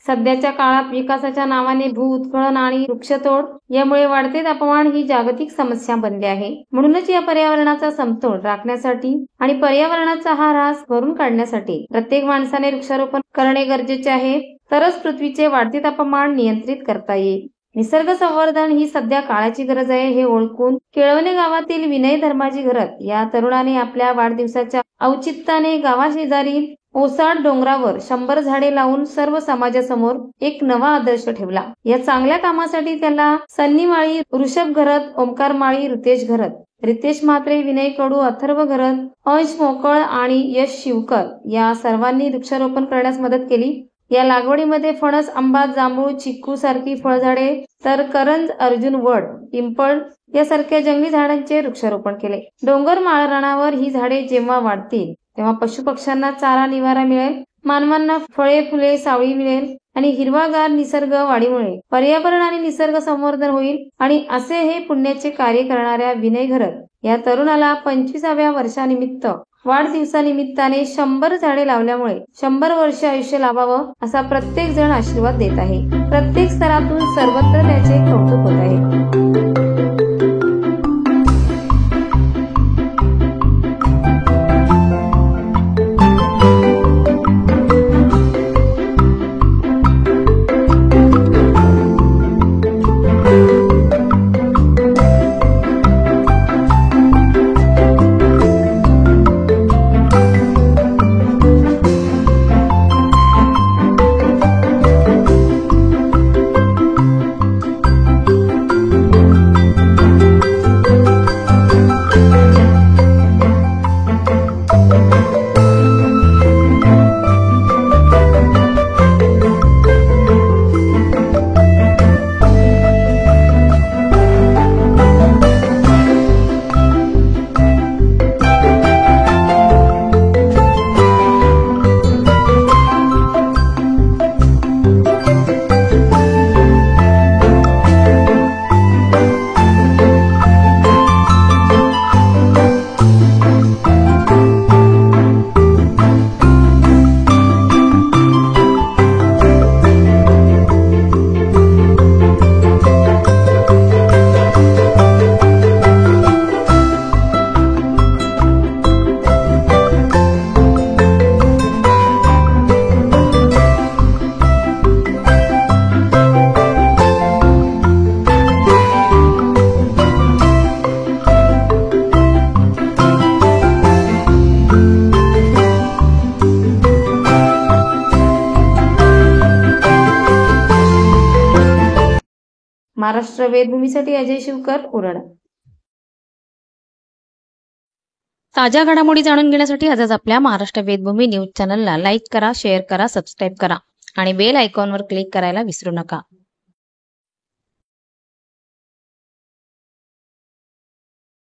सध्याच्या काळात विकासाच्या नावाने भूउत्खनन आणि वृक्षतोड यामुळे वाढते तापमान ही जागतिक समस्या बनली आहे। म्हणूनच या पर्यावरणाचा समतोल राखण्यासाठी आणि पर्यावरणाचा हा ऱ्हास भरून काढण्यासाठी प्रत्येक माणसाने वृक्षारोपण करणे गरजेचे आहे। तरच पृथ्वीचे वाढते तापमान नियंत्रित करता येईल। निसर्ग संवर्धन ही सध्या काळाची गरज आहे हे ओळखून केळवणे गावातील विनय धर्माजी घरत या तरुणाने आपल्या वाढदिवसाच्या औचित्याने गावाशेजारी ओसाड डोंगरावर 100 झाडे लावून सर्व समाजासमोर एक नवा आदर्श ठेवला। या चांगल्या कामासाठी त्याला सन्नी माळी, ऋषभ घरत, ओमकार माळी, रितेश घरत, रितेश म्हात्रे, विनय कडू, अथर्व घरत, अंश मोकळ आणि यश शिवकर या सर्वांनी वृक्षारोपण करण्यास मदत केली। या लागवडीमध्ये फणस, आंबा, जांभूळ, चिक्कू सारखी फळझाडे तर करंज, अर्जुन, वड, पिंपळ यासारख्या जंगली झाडांचे वृक्षारोपण केले। डोंगर माळरानावर ही झाडे जेव्हा वाढतील तेव्हा पशुपक्ष्यांना चारा निवारा मिळेल, मानवांना फळे फुले सावळी मिळेल आणि हिरवागार निसर्ग वाढीमुळे पर्यावरण आणि निसर्ग संवर्धन होईल। आणि असे हे पुण्याचे कार्य करणाऱ्या विनय घरत या तरुणाला 25व्या वर्षानिमित्त वाढदिवसानिमित्ताने 100 झाडे लावल्यामुळे 100 वर्ष आयुष्य लाभावं असा प्रत्येक जण आशीर्वाद देत आहे। प्रत्येक स्तरातून सर्वत्र त्याचे कौतुक होत आहे। महाराष्ट्र वेदभूमीसाठी अजय शिवकर, उरण। ताज्या घडामोडी जाणून घेण्यासाठी आजच आपल्या महाराष्ट्र वेदभूमी न्यूज चॅनलला लाईक करा, शेअर करा, सबस्क्राईब करा आणि बेल आयकॉनवर क्लिक करायला विसरू नका।